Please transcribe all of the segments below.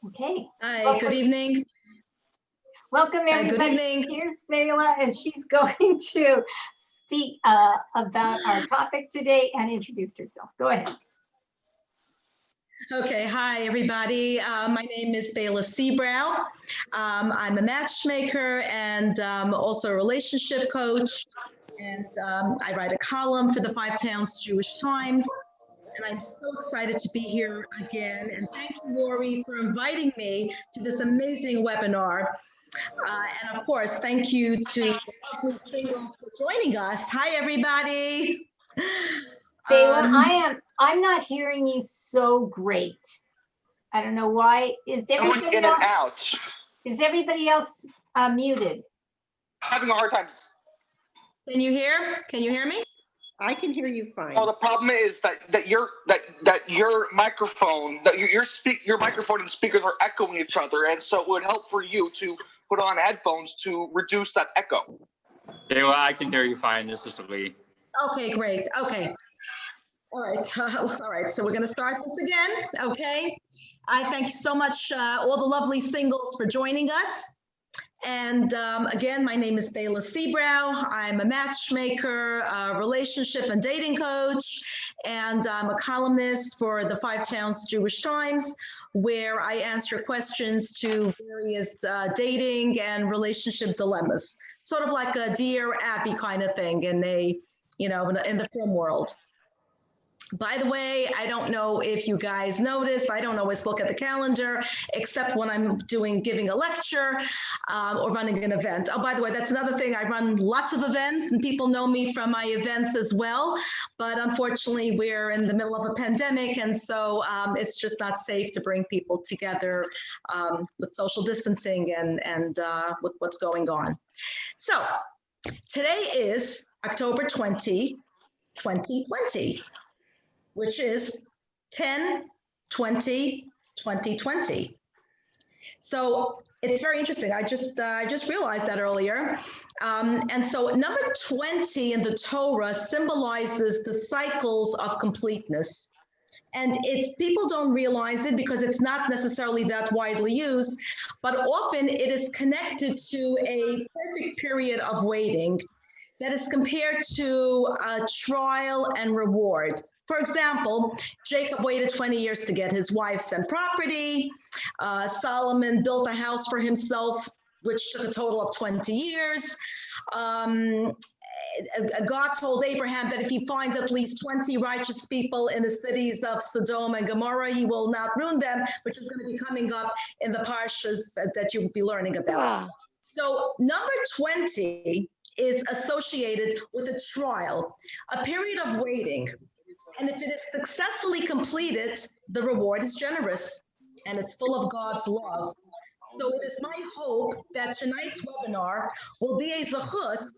Okay. Hi, good evening. Welcome everybody. Good evening. Here's Baila, and she's going to speak about our topic today and introduce herself. Go ahead. Okay, hi everybody. My name is Baila Sebrow. I'm a matchmaker and also a relationship coach. And I write a column for the Five Towns Jewish Times. And I'm so excited to be here again. And thank you, Lori, for inviting me to this amazing webinar. And of course, thank you to singles for joining us. Hi, everybody. Baila, I'm not hearing you so great. I don't know why. Is everybody in else and out? Is everybody else muted? Having a hard time. Can you hear me? I can hear you fine. Well, the problem is that your microphone, your microphone and speakers are echoing each other, and so it would help for you to put on headphones to reduce that echo. Okay, well, I can hear you fine. This is Lee. Okay, great. Okay. All right. All right. So we're going to start this again. Okay. I thank you so much, all the lovely singles, for joining us. And again, my name is Baila Sebrow. I'm a matchmaker, a relationship and dating coach, and I'm a columnist for the Five Towns Jewish Times, where I answer questions to various dating and relationship dilemmas, sort of like a Dear Abby kind of thing in a, in the film world. By the way, I don't know if you guys noticed, I don't always look at the calendar, except when I'm giving a lecture or running an event. Oh, by the way, that's another thing. I run lots of events and people know me from my events as well. But unfortunately, we're in the middle of a pandemic. And so it's just not safe to bring people together with social distancing and with what's going on. So today is October 20, 2020. Which is 10/20/2020. So it's very interesting. I just realized that earlier. And so number 20 in the Torah symbolizes the cycles of completeness. And people don't realize it because it's not necessarily that widely used, but often it is connected to a perfect period of waiting that is compared to a trial and reward. For example, Jacob waited 20 years to get his wife's and property. Solomon built a house for himself, which took a total of 20 years. God told Abraham that if he finds at least 20 righteous people in the cities of Sodom and Gomorrah, he will not ruin them, which is going to be coming up in the parshas that you'll be learning about. So number 20 is associated with a trial, a period of waiting. And if it is successfully completed, the reward is generous and it's full of God's love. So it is my hope that tonight's webinar will be a zechus,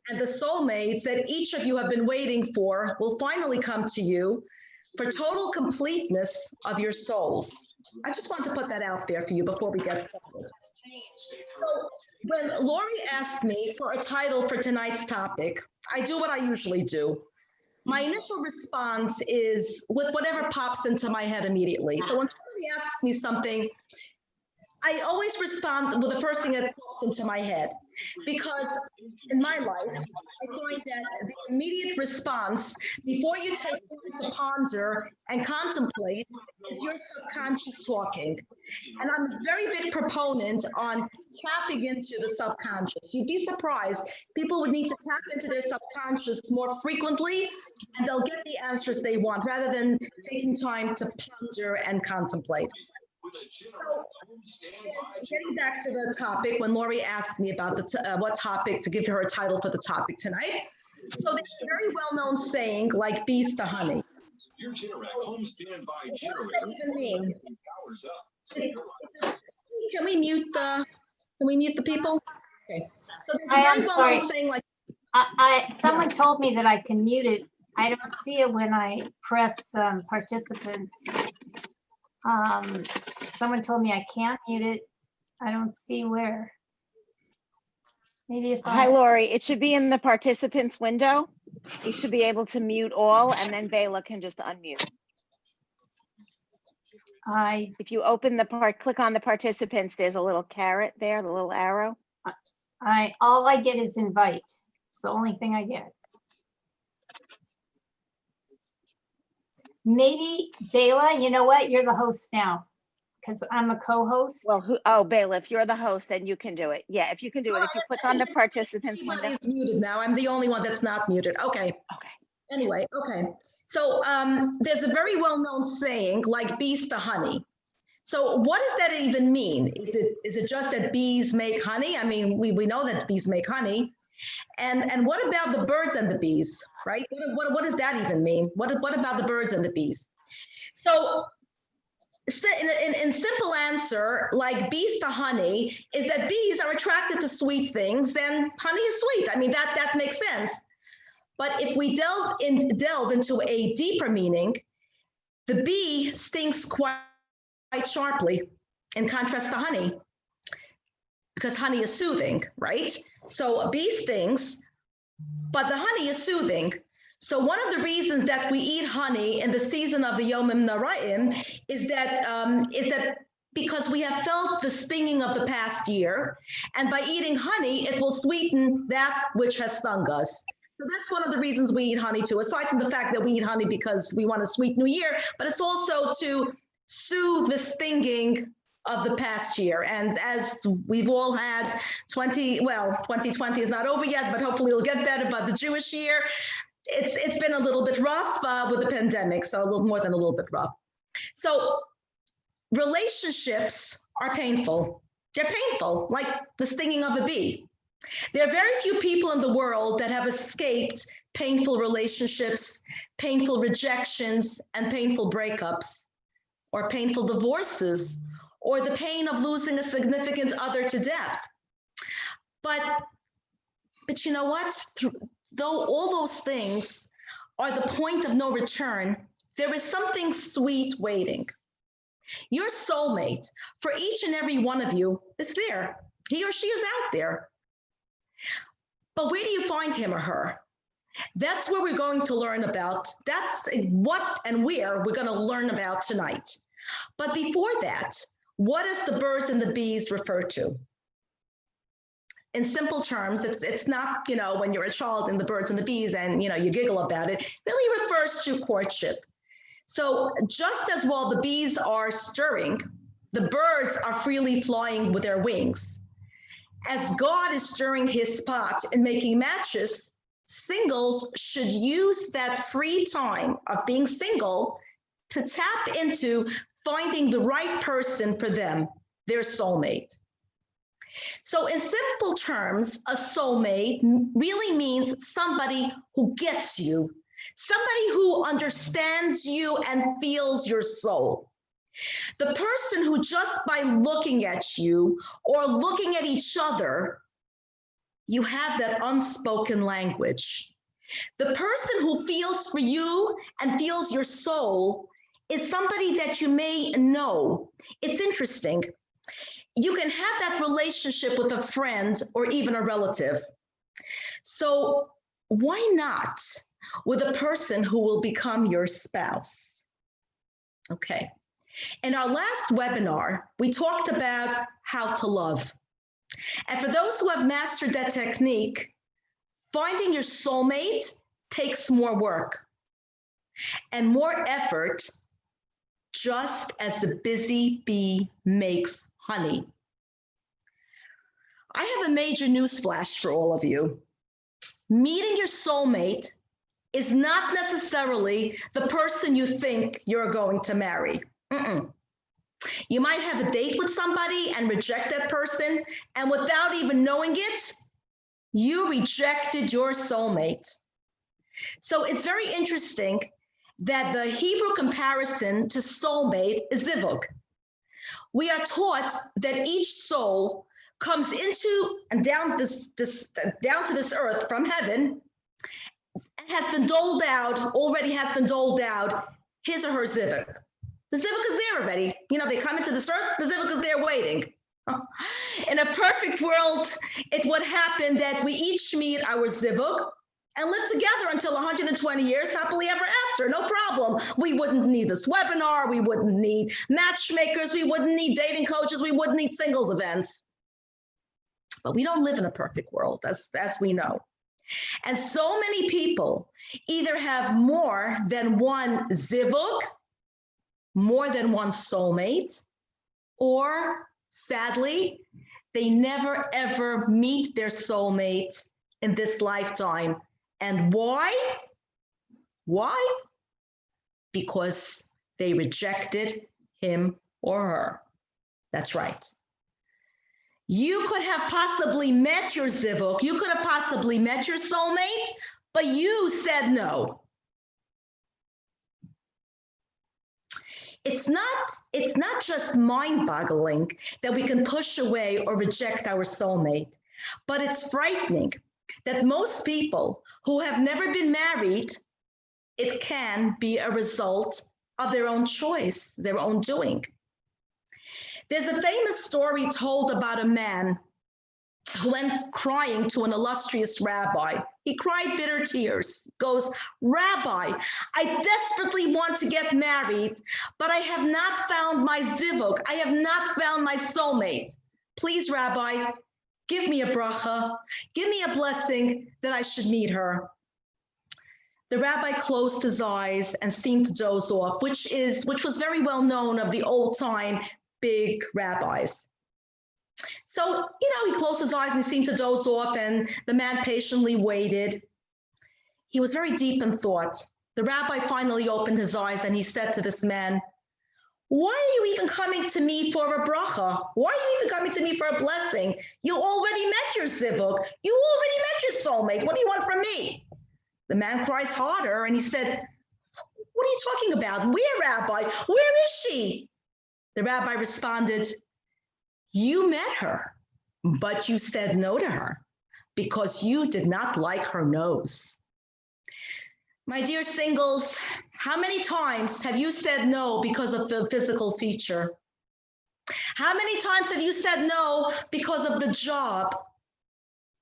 and the soulmates that each of you have been waiting for will finally come to you for total completeness of your souls. I just want to put that out there for you before we get started. So when Lori asked me for a title for tonight's topic, I do what I usually do. My initial response is with whatever pops into my head immediately. So when somebody asks me something, I always respond with the first thing that pops into my head, because in my life, I find that the immediate response before you take time to ponder and contemplate is your subconscious talking. And I'm a very big proponent on tapping into the subconscious. You'd be surprised. People would need to tap into their subconscious more frequently, and they'll get the answers they want rather than taking time to ponder and contemplate. So, getting back to the topic, when Lori asked me about what topic to give her a title for the topic tonight, so there's a very well-known saying like bees to honey. Your Generac home standby generator. What does that even mean? Powers up. Can we mute the people? Okay. So there's a I am very well-known sorry. saying like Someone told me that I can mute it. I don't see it when I press participants. Someone told me I can't mute it. I don't see where. Maybe if Hi, Lori. It should be in the participants window. You should be able to mute all, and then Baila can just unmute. If you open the click on the participants, there's a little caret there, the little arrow. all I get is invite. It's the only thing I get. Maybe Baila, you know what? You're the host now because I'm a co-host. Well, Baila, if you're the host, then you can do it. Yeah, if you can do it. If you click on the participants window. Everybody's muted now. I'm the only one that's not muted. Okay. Okay. Anyway, okay. So there's a very well-known saying like bees to honey. So what does that even mean? Is it just that bees make honey? I mean, we know that bees make honey. And what about the birds and the bees, right? What does that even mean? What about the birds and the bees? So in simple answer, like bees to honey, is that bees are attracted to sweet things and honey is sweet. I mean, that makes sense. But if we delve into a deeper meaning, the bee stings quite sharply in contrast to honey, because honey is soothing, right? So a bee stings, but the honey is soothing. So one of the reasons that we eat honey in the season of the Yomim Noraim is that because we have felt the stinging of the past year, and by eating honey, it will sweeten that which has stung us. So that's one of the reasons we eat honey too, aside from the fact that we eat honey because we want a sweet new year, but it's also to soothe the stinging of the past year. And as we've all had 2020 is not over yet, but hopefully it'll get better. But the Jewish year, it's been a little bit rough with the pandemic, so a little more than a little bit rough. So relationships are painful. They're painful, like the stinging of a bee. There are very few people in the world that have escaped painful relationships, painful rejections, and painful breakups, or painful divorces, or the pain of losing a significant other to death. But you know what? Though all those things are the point of no return, there is something sweet waiting. Your soulmate, for each and every one of you, is there. He or she is out there. But where do you find him or her? That's where we're going to learn about. That's what and where we're going to learn about tonight. But before that, what does the birds and the bees refer to? In simple terms, it's not, when you're a child in the birds and the bees and, you giggle about it, really refers to courtship. So just as while the bees are stirring, the birds are freely flying with their wings. As God is stirring his pot and making matches, singles should use that free time of being single to tap into finding the right person for them, their soulmate. So in simple terms, a soulmate really means somebody who gets you, somebody who understands you and feels your soul. The person who just by looking at you or looking at each other, you have that unspoken language. The person who feels for you and feels your soul is somebody that you may know. It's interesting. You can have that relationship with a friend or even a relative. So why not with a person who will become your spouse? Okay. In our last webinar, we talked about how to love. And for those who have mastered that technique, finding your soulmate takes more work and more effort, just as the busy bee makes honey. I have a major news flash for all of you. Meeting your soulmate is not necessarily the person you think you're going to marry. You might have a date with somebody and reject that person, and without even knowing it, you rejected your soulmate. So it's very interesting that the Hebrew comparison to soulmate is zivug. We are taught that each soul comes into and down to this earth from heaven and already has been doled out his or her zivug. The zivug is there already. They come into this earth, the zivug is there waiting. In a perfect world, it would happen that we each meet our zivug and live together until 120 years, happily ever after, no problem. We wouldn't need this webinar, we wouldn't need matchmakers, we wouldn't need dating coaches, we wouldn't need singles events. But we don't live in a perfect world, as we know. And so many people either have more than one zivug, more than one soulmate, or sadly, they never ever meet their soulmate in this lifetime. And why? Why? Because they rejected him or her. That's right. You could have possibly met your zivug, you could have possibly met your soulmate, but you said no. It's not just mind-boggling that we can push away or reject our soulmate, but it's frightening that most people who have never been married, it can be a result of their own choice, their own doing. There's a famous story told about a man who went crying to an illustrious rabbi. He cried bitter tears, goes, "Rabbi, I desperately want to get married, but I have not found my zivug. I have not found my soulmate. Please, Rabbi, give me a bracha, give me a blessing that I should meet her." The rabbi closed his eyes and seemed to doze off, which was very well known of the old time big rabbis. So, he closed his eyes and he seemed to doze off, and the man patiently waited. He was very deep in thought. The rabbi finally opened his eyes and he said to this man, "Why are you even coming to me for a bracha? Why are you even coming to me for a blessing? You already met your zivug. You already met your soulmate. What do you want from me?" The man cries harder and he said, "What are you talking about? Where, Rabbi? Where is she?" The rabbi responded, "You met her, but you said no to her because you did not like her nose." My dear singles, how many times have you said no because of the physical feature? How many times have you said no because of the job?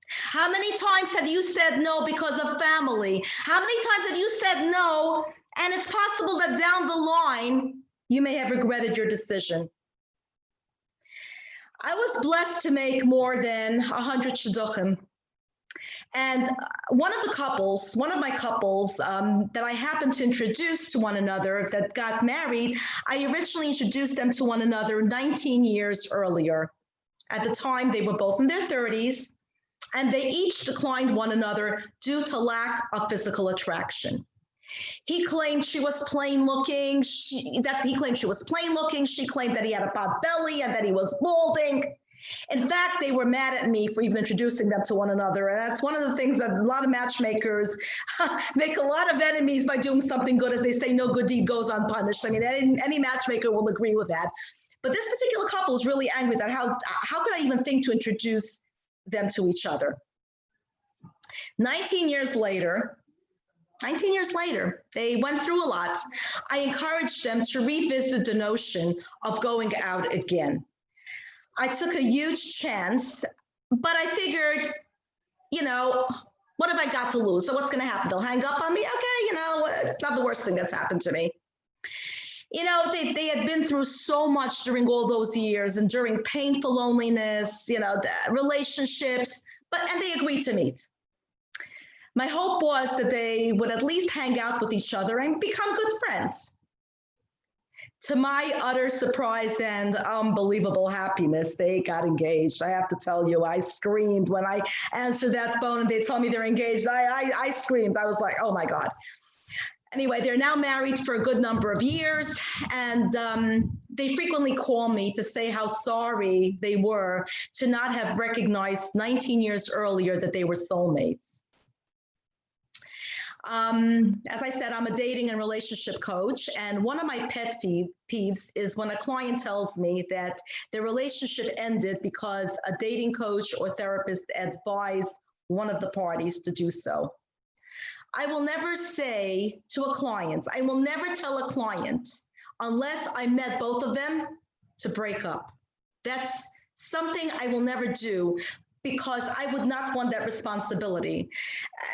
How many times have you said no because of family? How many times have you said no, and it's possible that down the line, you may have regretted your decision? I was blessed to make more than 100 shidduchim. And one of my couples that I happened to introduce to one another that got married, I originally introduced them to one another 19 years earlier. At the time, they were both in their 30s, and they each declined one another due to lack of physical attraction. He claimed she was plain looking. She claimed that he had a pot belly and that he was balding. In fact, they were mad at me for even introducing them to one another. And that's one of the things that a lot of matchmakers make a lot of enemies by doing something good. As they say, no good deed goes unpunished. I mean, any matchmaker will agree with that. But this particular couple was really angry that how could I even think to introduce them to each other? 19 years later, they went through a lot. I encouraged them to revisit the notion of going out again. I took a huge chance, but I figured, what have I got to lose? So what's going to happen? They'll hang up on me? Okay, it's not the worst thing that's happened to me. They had been through so much during all those years and during painful loneliness, the relationships, and they agreed to meet. My hope was that they would at least hang out with each other and become good friends. To my utter surprise and unbelievable happiness, they got engaged. I have to tell you, I screamed when I answered that phone and they told me they're engaged. I screamed. I was like, oh my God. Anyway, they're now married for a good number of years, and they frequently call me to say how sorry they were to not have recognized 19 years earlier that they were soulmates. As I said, I'm a dating and relationship coach, and one of my pet peeves is when a client tells me that their relationship ended because a dating coach or therapist advised one of the parties to do so. I will never say to a client, I will never tell a client, unless I met both of them, to break up. That's something I will never do. because I would not want that responsibility.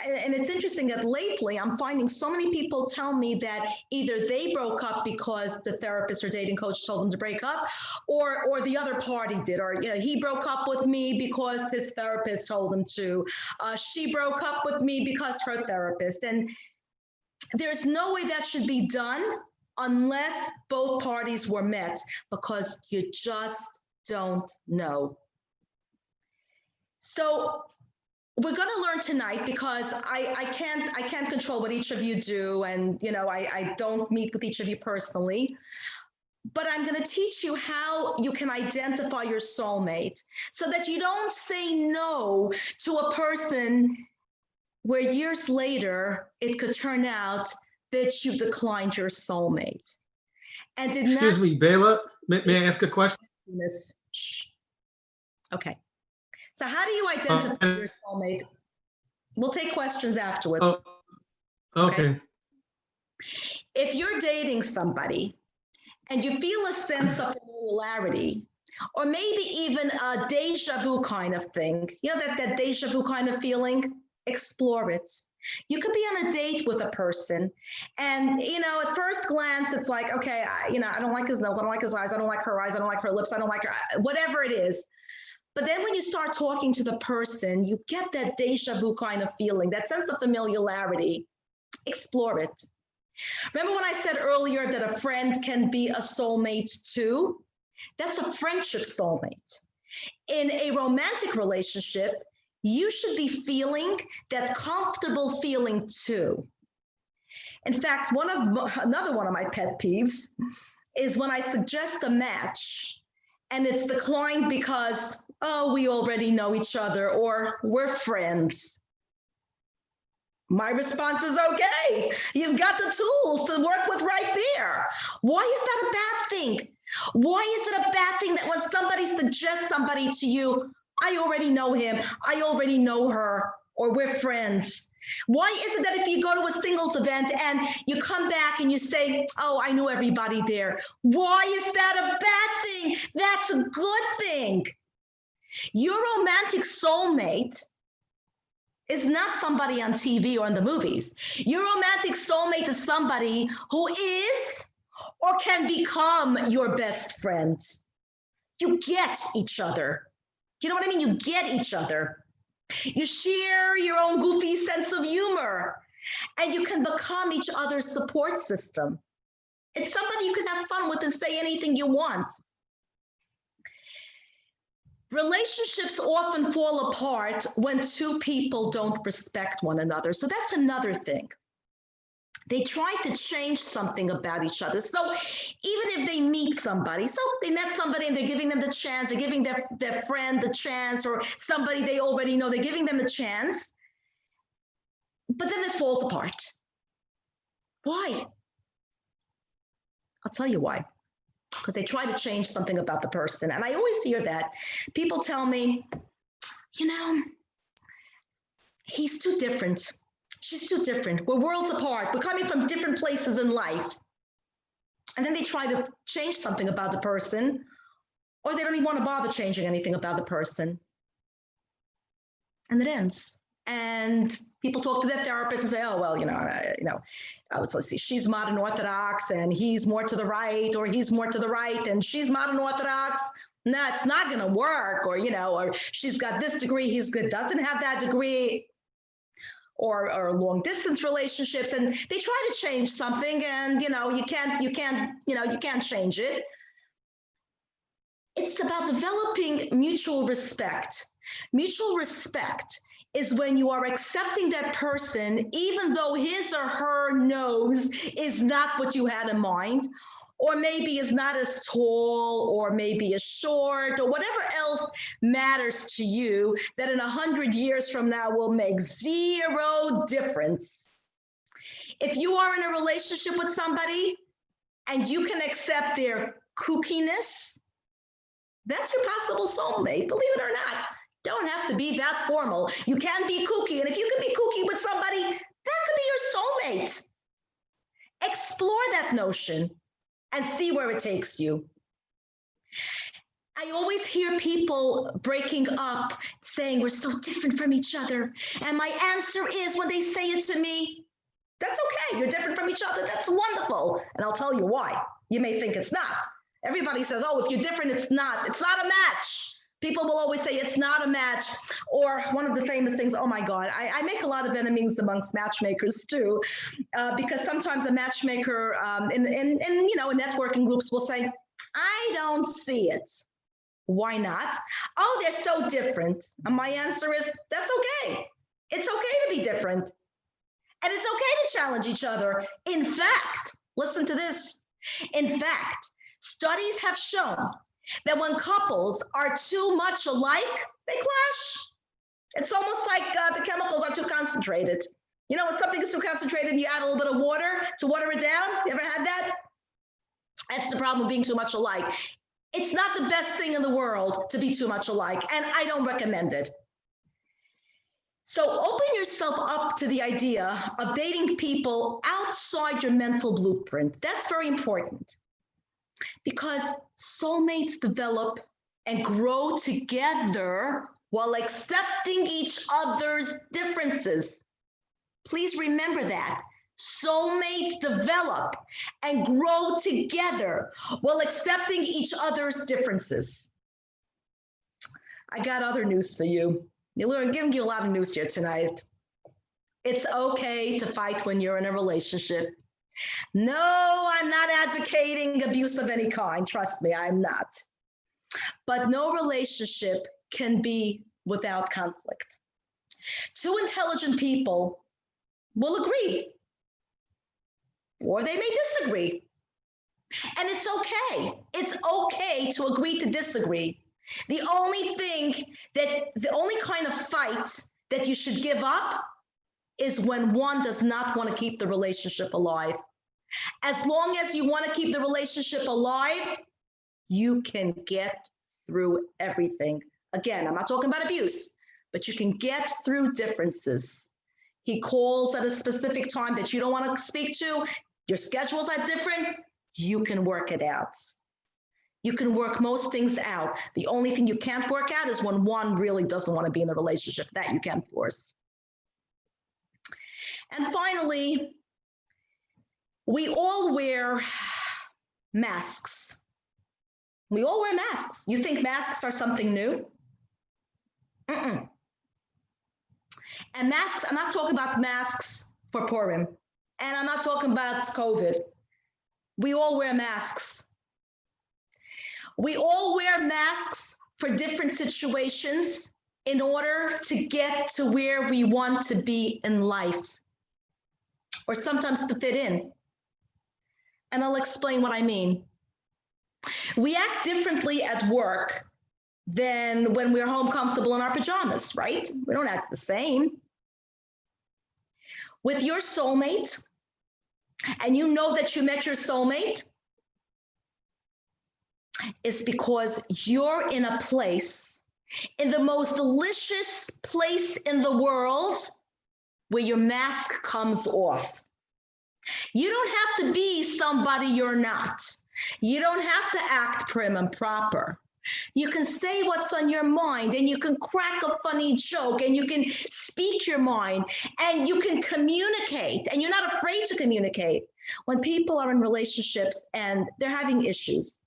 And it's interesting that lately I'm finding so many people tell me that either they broke up because the therapist or dating coach told them to break up, or the other party did, or he broke up with me because his therapist told him to. She broke up with me because her therapist. And there's no way that should be done unless both parties were met, because you just don't know. So we're going to learn tonight, because I can't control what each of you do, and I don't meet with each of you personally, but I'm going to teach you how you can identify your soulmate, so that you don't say no to a person where years later it could turn out that you declined your soulmate. And did Excuse not. me, Baila, may I ask a question? Okay. So how do you identify your soulmate? We'll take questions afterwards. Oh, okay. If you're dating somebody and you feel a sense of familiarity, or maybe even a deja vu kind of thing, that deja vu kind of feeling, explore it. You could be on a date with a person, and at first glance it's like, okay, I don't like his nose, I don't like his eyes, I don't like her eyes, I don't like her lips, I don't like her, whatever it is. But then when you start talking to the person, you get that deja vu kind of feeling, that sense of familiarity. Explore it. Remember when I said earlier that a friend can be a soulmate too? That's a friendship soulmate. In a romantic relationship, you should be feeling that comfortable feeling too. In fact, another one of my pet peeves is when I suggest a match and it's declined because, oh, we already know each other, or we're friends. My response is, okay, you've got the tools to work with right there. Why is that a bad thing? Why is it a bad thing that when somebody suggests somebody to you, I already know him, I already know her, or we're friends? Why is it that if you go to a singles event and you come back and you say, oh, I knew everybody there? Why is that a bad thing? That's a good thing. Your romantic soulmate is not somebody on TV or in the movies. Your romantic soulmate is somebody who is or can become your best friend. You get each other. Do you know what I mean? You get each other. You share your own goofy sense of humor, and you can become each other's support system. It's somebody you can have fun with and say anything you want. Relationships often fall apart when two people don't respect one another. So that's another thing. They try to change something about each other. So even if they meet somebody, so they met somebody and they're giving them the chance, they're giving their friend the chance, or somebody they already know, they're giving them the chance, but then it falls apart. Why? I'll tell you why. Because they try to change something about the person. And I always hear that. People tell me, he's too different. She's too different. We're worlds apart. We're coming from different places in life. And then they try to change something about the person, or they don't even want to bother changing anything about the person. And it ends. And people talk to their therapist and say, oh, well, let's see, she's modern Orthodox and he's more to the right, or he's more to the right and she's modern Orthodox. No, it's not going to work. Or she's got this degree, he's good, doesn't have that degree. Or long distance relationships, and they try to change something, and you can't change it. It's about developing mutual respect. Mutual respect is when you are accepting that person, even though his or her nose is not what you had in mind, or maybe is not as tall, or maybe as short, or whatever else matters to you that in 100 years from now will make zero difference. If you are in a relationship with somebody and you can accept their kookiness, that's your possible soulmate, believe it or not. Don't have to be that formal. You can be kooky, and if you can be kooky with somebody, that could be your soulmate. Explore that notion and see where it takes you. I always hear people breaking up saying we're so different from each other. And my answer is when they say it to me, that's okay. You're different from each other. That's wonderful. And I'll tell you why. You may think it's not. Everybody says, oh, if you're different, it's not. It's not a match. People will always say it's not a match. Or one of the famous things, oh my God, I make a lot of enemies amongst matchmakers too, because sometimes a matchmaker in networking groups will say, I don't see it. Why not? Oh, they're so different. And my answer is, that's okay. It's okay to be different. And it's okay to challenge each other. In fact, listen to this. In fact, studies have shown that when couples are too much alike, they clash. It's almost like the chemicals are too concentrated. You know, when something is too concentrated and you add a little bit of water to water it down, you ever had that? That's the problem with being too much alike. It's not the best thing in the world to be too much alike, and I don't recommend it. So open yourself up to the idea of dating people outside your mental blueprint. That's very important because soulmates develop and grow together while accepting each other's differences. Please remember that. Soulmates develop and grow together while accepting each other's differences. I got other news for you. I'm giving you a lot of news here tonight. It's okay to fight when you're in a relationship. No, I'm not advocating abuse of any kind. Trust me, I'm not. But no relationship can be without conflict. Two intelligent people will agree, or they may disagree. And it's okay. It's okay to agree to disagree. The only kind of fight that you should give up is when one does not want to keep the relationship alive. As long as you want to keep the relationship alive, you can get through everything. Again, I'm not talking about abuse, but you can get through differences. He calls at a specific time that you don't want to speak to. Your schedules are different. You can work it out. You can work most things out. The only thing you can't work out is when one really doesn't want to be in the relationship. That you can't force. And finally, we all wear masks. We all wear masks. You think masks are something new? And masks, I'm not talking about masks for Purim, and I'm not talking about COVID. We all wear masks. We all wear masks for different situations in order to get to where we want to be in life, or sometimes to fit in. And I'll explain what I mean. We act differently at work than when we're home comfortable in our pajamas, right? We don't act the same. With your soulmate, and you know that you met your soulmate, is because you're in a place, in the most delicious place in the world, where your mask comes off. You don't have to be somebody you're not. You don't have to act prim and proper. You can say what's on your mind, and you can crack a funny joke, and you can speak your mind, and you can communicate, and you're not afraid to communicate when people are in relationships and they're having issues.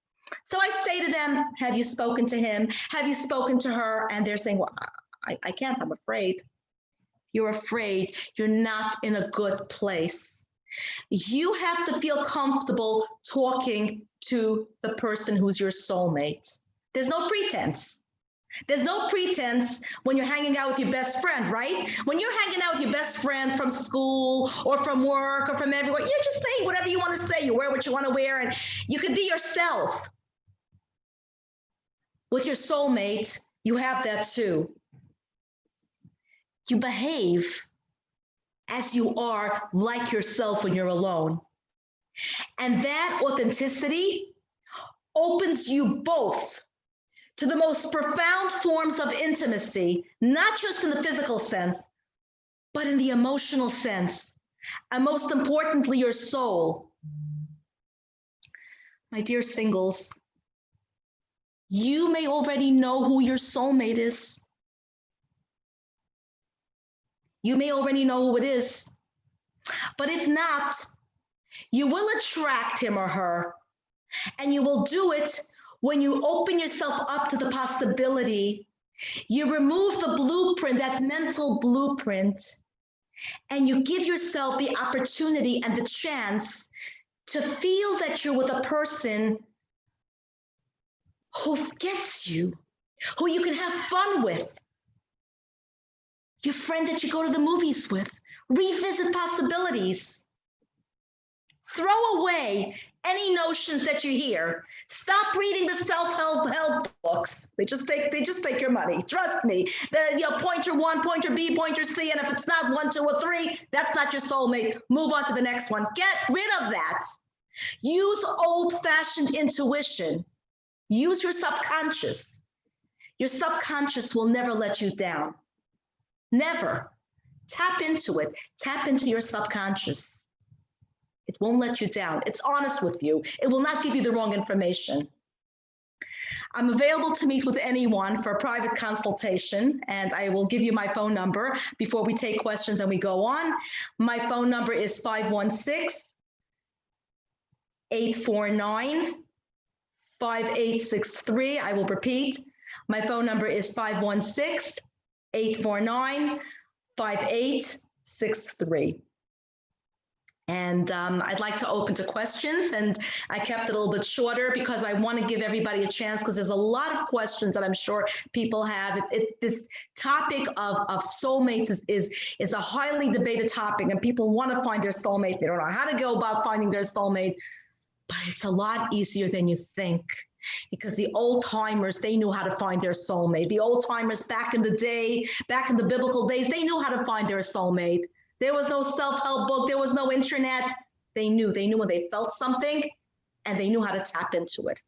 So I say to them, have you spoken to him? Have you spoken to her? And they're saying, well, I can't, I'm afraid. You're afraid. You're not in a good place. You have to feel comfortable talking to the person who's your soulmate. There's no pretense. There's no pretense when you're hanging out with your best friend, right? When you're hanging out with your best friend from school or from work or from everywhere, you're just saying whatever you want to say. You wear what you want to wear, and you can be yourself. With your soulmate, you have that too. You behave as you are, like yourself when you're alone. And that authenticity opens you both to the most profound forms of intimacy, not just in the physical sense, but in the emotional sense, and most importantly, your soul. My dear singles, You may already know who your soulmate is. You may already know who it is. But if not, you will attract him or her. And you will do it when you open yourself up to the possibility. You remove the blueprint, that mental blueprint, and you give yourself the opportunity and the chance to feel that you're with a person who gets you, who you can have fun with, your friend that you go to the movies with. Revisit possibilities. Throw away any notions that you hear. Stop reading the self-help books. They just take your money. Trust me. Pointer 1, pointer B, pointer C, and if it's not 1, 2, or 3, that's not your soulmate. Move on to the next one. Get rid of that. Use old-fashioned intuition. Use your subconscious. Your subconscious will never let you down. Never. Tap into it. Tap into your subconscious. It won't let you down. It's honest with you. It will not give you the wrong information. I'm available to meet with anyone for a private consultation, and I will give you my phone number before we take questions and we go on. My phone number is 516-849-5863. I will repeat. My phone number is 516-849-5863. And I'd like to open to questions, and I kept it a little bit shorter because I want to give everybody a chance, because there's a lot of questions that I'm sure people have. This topic of soulmates is a highly debated topic, and people want to find their soulmate. They don't know how to go about finding their soulmate, but it's a lot easier than you think. Because the old timers, they knew how to find their soulmate. The old timers back in the day, back in the biblical days, they knew how to find their soulmate. There was no self-help book. There was no internet. They knew when they felt something, and they knew how to tap into it.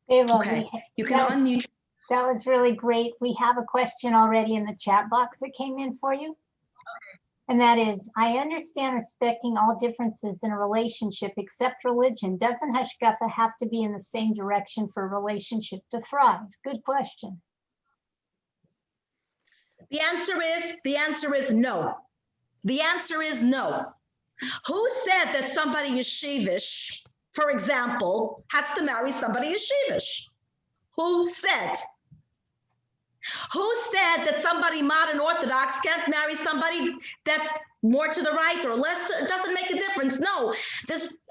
Baila, Okay, you can unmute. That was really great. We have a question already in the chat box that came in for you. And that is, I understand respecting all differences in a relationship except religion. Doesn't hashkafa have to be in the same direction for a relationship to thrive? Good question. The answer is no. The answer is no. Who said that somebody yeshivish, for example, has to marry somebody yeshivish? Who said? Who said that somebody modern Orthodox can't marry somebody that's more to the right or less? It doesn't make a difference. No,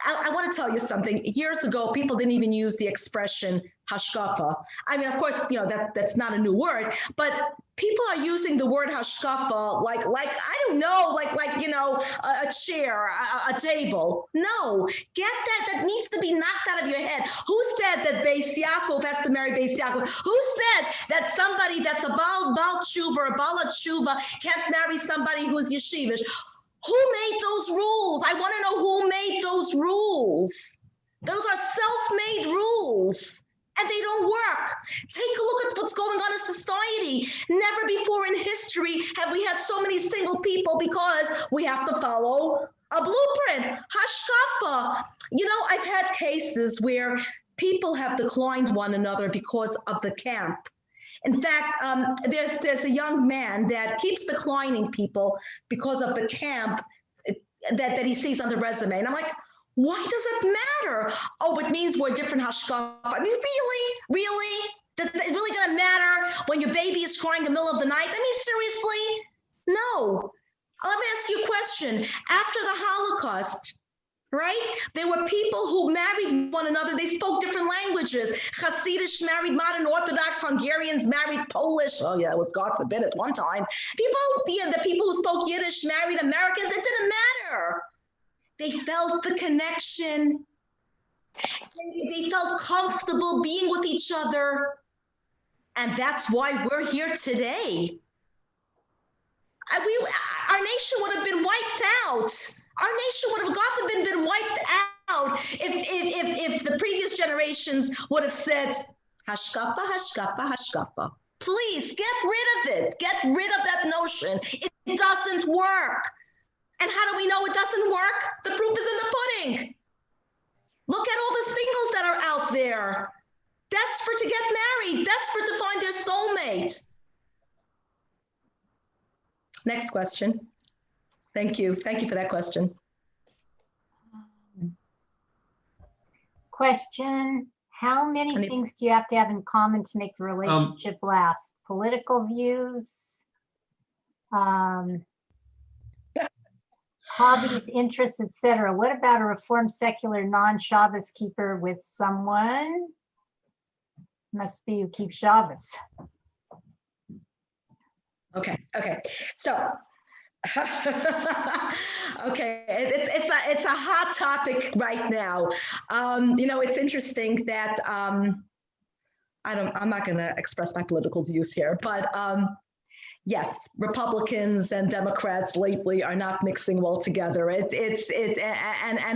I want to tell you something. Years ago, people didn't even use the expression hashkafa. I mean, of course, that's not a new word, but people are using the word hashkafa like I don't know, like a chair, a table. No, get that. That needs to be knocked out of your head. Who said that Beis Yaakov has to marry Beis Yaakov? Who said that somebody that's a Baal Tshuva or a Baal Tshuva can't marry somebody who's yeshivish? Who made those rules? I want to know who made those rules. Those are self-made rules. And they don't work. Take a look at what's going on in society. Never before in history have we had so many single people, because we have to follow a blueprint. Hashkafa. I've had cases where people have declined one another because of the camp. In fact, there's a young man that keeps declining people because of the camp that he sees on the resume. And I'm like, why does it matter? Oh, it means we're different hashkafa. I mean, really? Is it really going to matter when your baby is crying in the middle of the night? I mean, seriously? No. Let me ask you a question. After the Holocaust, right, there were people who married one another. They spoke different languages. Hasidish married modern Orthodox. Hungarians married Polish. Oh, yeah, it was God forbid at one time. The people who spoke Yiddish married Americans. It didn't matter. They felt the connection. They felt comfortable being with each other. And that's why we're here today. Our nation would have been wiped out. Our nation would have, God forbid, been wiped out if the previous generations would have said, hashkafa, hashkafa, hashkafa. Please get rid of it. Get rid of that notion. It doesn't work. And how do we know it doesn't work? The proof is in the pudding. Look at all the singles that are out there. desperate to get married, desperate to find their soulmate. Next question. Thank you. Thank you for that question. Question, how many Any- things do you have to have in common to make the relationship last? Political views, hobbies, interests, etc. What about a reformed secular non-Shabbos keeper with someone? Must be who keeps Shabbos. Okay. So, okay, it's a hot topic right now. It's interesting that I'm not going to express my political views here, but yes, Republicans and Democrats lately are not mixing well together. And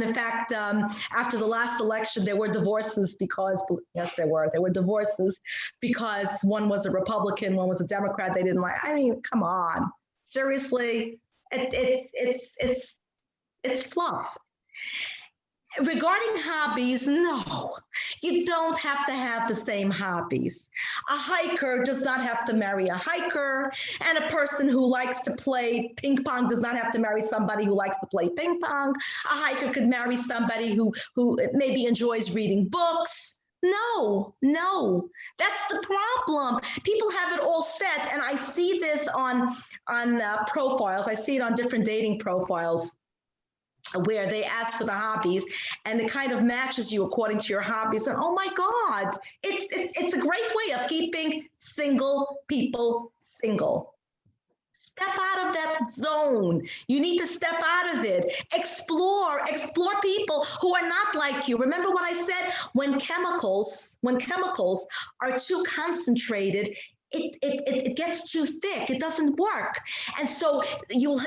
in fact, after the last election, there were divorces because, yes, there were divorces because one was a Republican, one was a Democrat. They didn't like, I mean, come on, seriously, it's fluff. Regarding hobbies, no, you don't have to have the same hobbies. A hiker does not have to marry a hiker, and a person who likes to play ping pong does not have to marry somebody who likes to play ping pong. A hiker could marry somebody who maybe enjoys reading books. No, that's the problem. People have it all set, and I see this on profiles. I see it on different dating profiles, where they ask for the hobbies and it kind of matches you according to your hobbies. And oh my God, it's a great way of keeping single people single. Step out of that zone. You need to step out of it. Explore people who are not like you. Remember what I said? When chemicals are too concentrated, it gets too thick. It doesn't work. And so you'll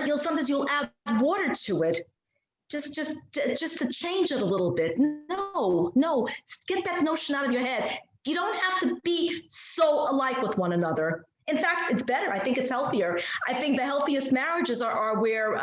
add water to it. Just to change it a little bit. No, get that notion out of your head. You don't have to be so alike with one another. In fact, it's better. I think it's healthier. I think the healthiest marriages are where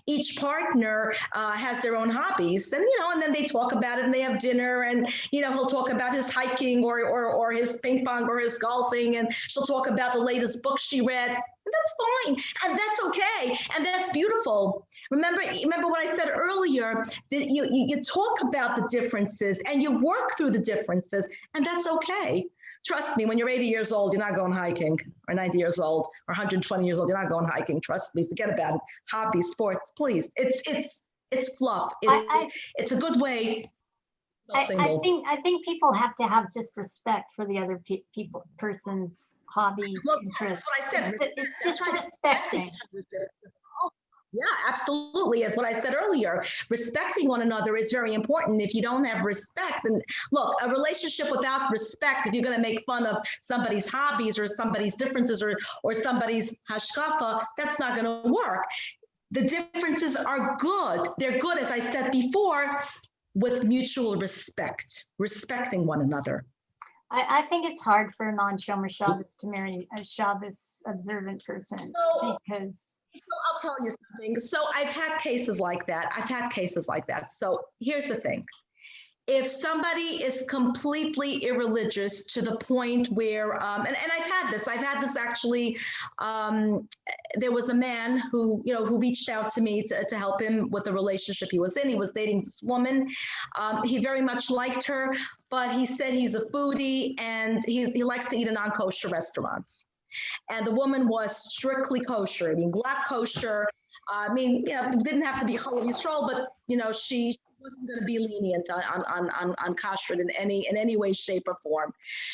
each partner has their own hobbies, and then they talk about it and they have dinner, and he'll talk about his hiking or his ping pong or his golfing, and she'll talk about the latest book she read. And that's fine, and that's okay, and that's beautiful. Remember what I said earlier, that you talk about the differences and you work through the differences, and that's okay. Trust me, when you're 80 years old, you're not going hiking, or 90 years old, or 120 years old, you're not going hiking. Trust me, forget about it. Hobbies, sports, please. It's fluff. It's a good way. I think people have to have just respect for the other person's hobbies, Well, interests. that's what I said. It's just respecting. Yeah, absolutely. As what I said earlier, respecting one another is very important. If you don't have respect, and look, a relationship without respect, if you're going to make fun of somebody's hobbies or somebody's differences or somebody's hashkafa, that's not going to work. The differences are good. They're good, as I said before, with mutual respect, respecting one another. I think it's hard for a non-Shomer Shabbos to marry a Shabbos observant person, because I'll tell you something. So I've had cases like that. So here's the thing. If somebody is completely irreligious to the point where, and I've had this actually, there was a man who reached out to me to help him with the relationship he was in. He was dating this woman. He very much liked her, but he said he's a foodie and he likes to eat in non-kosher restaurants. And the woman was strictly kosher. I mean, glatt kosher. Didn't have to be Chalav Yisrael, but she wasn't going to be lenient on kashrut in any way, shape, or form.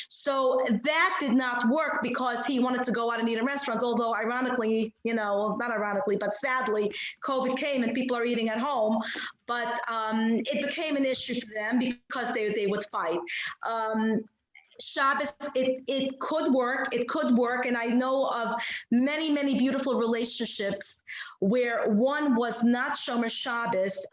So that did not work because he wanted to go out and eat in restaurants. Although ironically, not ironically, but sadly, COVID came and people are eating at home. But it became an issue for them because they would fight. Shabbos, it could work. And I know of many, many beautiful relationships where one was not Shomer Shabbos,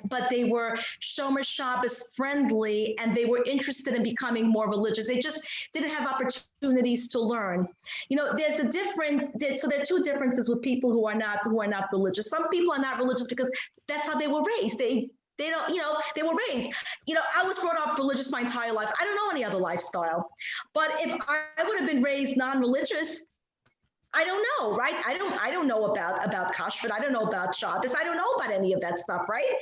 but they were Shomer Shabbos friendly, and they were interested in becoming more religious. They just didn't have opportunities to learn. There's a so there are two differences with people who are not religious. Some people are not religious because that's how they were raised. They They don't, they were raised. I was brought up religious my entire life. I don't know any other lifestyle. But if I would have been raised non-religious, I don't know, right? I don't know about kashrut. I don't know about Shabbos. I don't know about any of that stuff, right?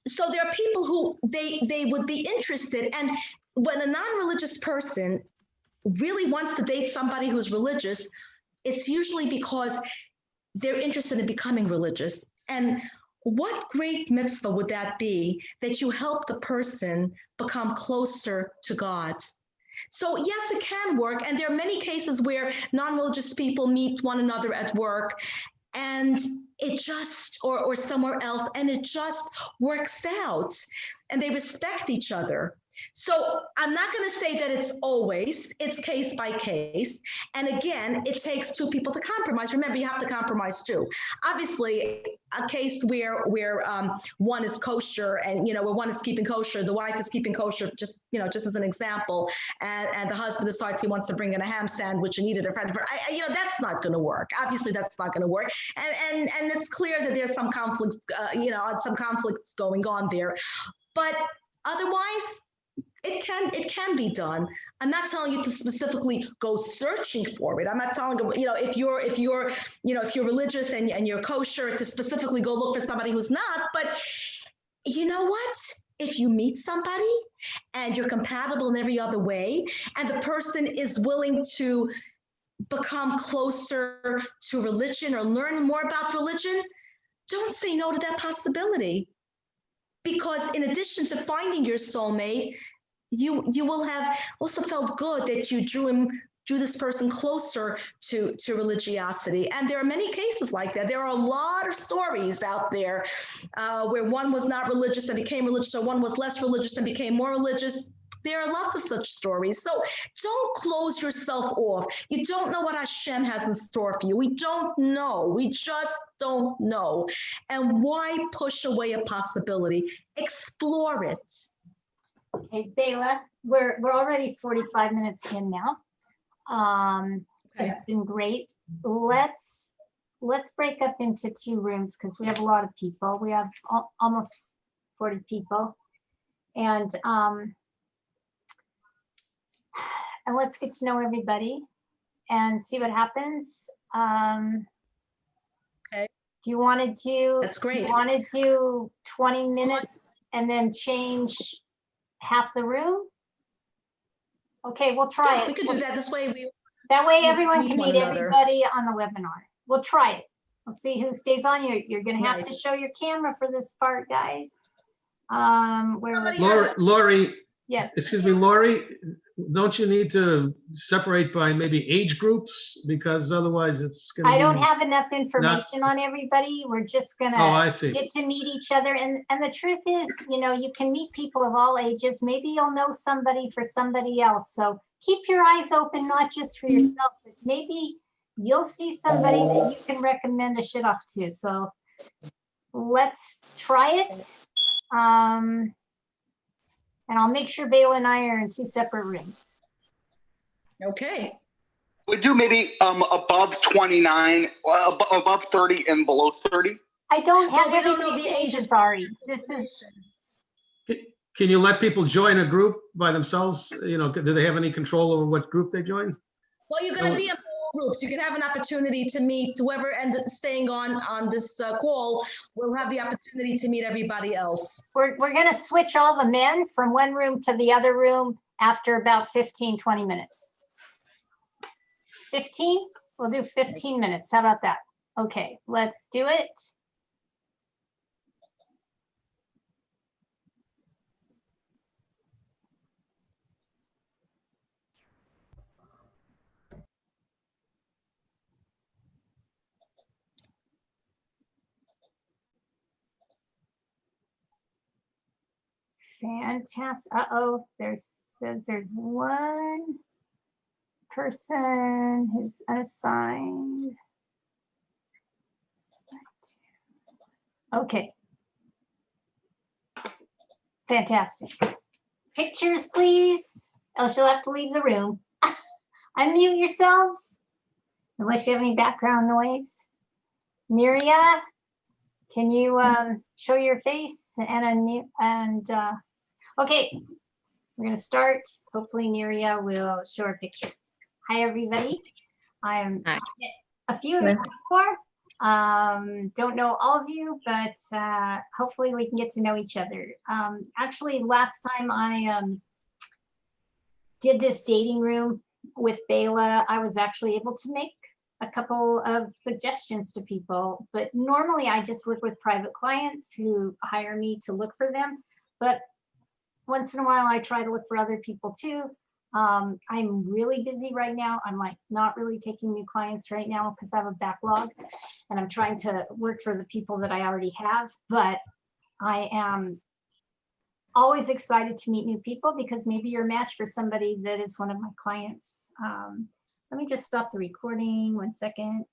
So there are people who they would be interested. And when a non-religious person really wants to date somebody who's religious, it's usually because they're interested in becoming religious. And what great mitzvah would that be, that you help the person become closer to God? So yes, it can work. And there are many cases where non-religious people meet one another at work and it just, or somewhere else, and it just works out and they respect each other. So I'm not going to say that it's case by case. And again, it takes two people to compromise. Remember, you have to compromise too. Obviously, a case where one is kosher and, where one is keeping kosher, the wife is keeping kosher, just as an example, and the husband decides he wants to bring in a ham sandwich and eat it in front of her. That's not going to work. Obviously, that's not going to work. And it's clear that there's some conflicts, some conflicts going on there. But otherwise, it can be done. I'm not telling you to specifically go searching for it. I'm not telling you, if you're religious and you're kosher, to specifically go look for somebody who's not. But you know what? If you meet somebody and you're compatible in every other way, and the person is willing to become closer to religion or learn more about religion, don't say no to that possibility. Because in addition to finding your soulmate, you will have also felt good that you drew this person closer to religiosity. And there are many cases like that. There are a lot of stories out there where one was not religious and became religious, or one was less religious and became more religious. There are lots of such stories. So don't close yourself off. You don't know what Hashem has in store for you. We don't know. We just don't know. And why push away a possibility? Explore it. Okay, Baila, we're already 45 minutes in now. Okay. It's been great. Let's break up into 2 rooms because we have a lot of people. We have almost 40 people, and let's get to know everybody and see what happens. Okay. Do you want to do? That's great. Do you want to do 20 minutes and then change half the room? Okay, we'll try it. We could do that this way. That way everyone meet can one meet another. everybody on the webinar. We'll try it. We'll see who stays on. You're going to have Right. to show your camera for this part, guys. Where was Lori, Yes. excuse me, Lori, don't you need to separate by maybe age groups? Because otherwise it's going to be. I don't have enough information on everybody. We're just going Oh, I to see. get to meet each other. And the truth is, you can meet people of all ages. Maybe you'll know somebody for somebody else. So keep your eyes open, not just for yourself, but maybe you'll see somebody that you can recommend a shidduch to. So let's try it. And I'll make sure Baila and I are in 2 separate rooms. Okay. We do maybe above 29, above 30 and below 30. I don't have we don't know everybody's the ages, ages. Ari. This is, Can you let people join a group by themselves? Do they have any control over what group they join? Well, you're going to be in both groups. You can have an opportunity to meet whoever ends up staying on this call. Will have the opportunity to meet everybody else. we're going to switch all the men from one room to the other room after about 15, 20 minutes. 15? We'll do 15 minutes. How about that? Okay, let's do it. Fantastic. Uh-oh, says there's one person who's unassigned. Okay. Fantastic. Pictures, please, else you'll have to leave the room. Unmute yourselves, unless you have any background noise. Miria, can you show your face? Okay, we're gonna start. Hopefully Neria will show our picture. Hi, everybody. I'm Hi. a few of you before. Don't know all of you, but hopefully we can get to know each other. Actually, last time I did this dating room with Baila, I was actually able to make a couple of suggestions to people, but normally I just work with private clients who hire me to look for them. But once in a while I try to look for other people too. I'm really busy right now. I'm like not really taking new clients right now because I have a backlog and I'm trying to work for the people that I already have, but I am always excited to meet new people because maybe you're a match for somebody that is one of my clients. Let me just stop the recording 1 second.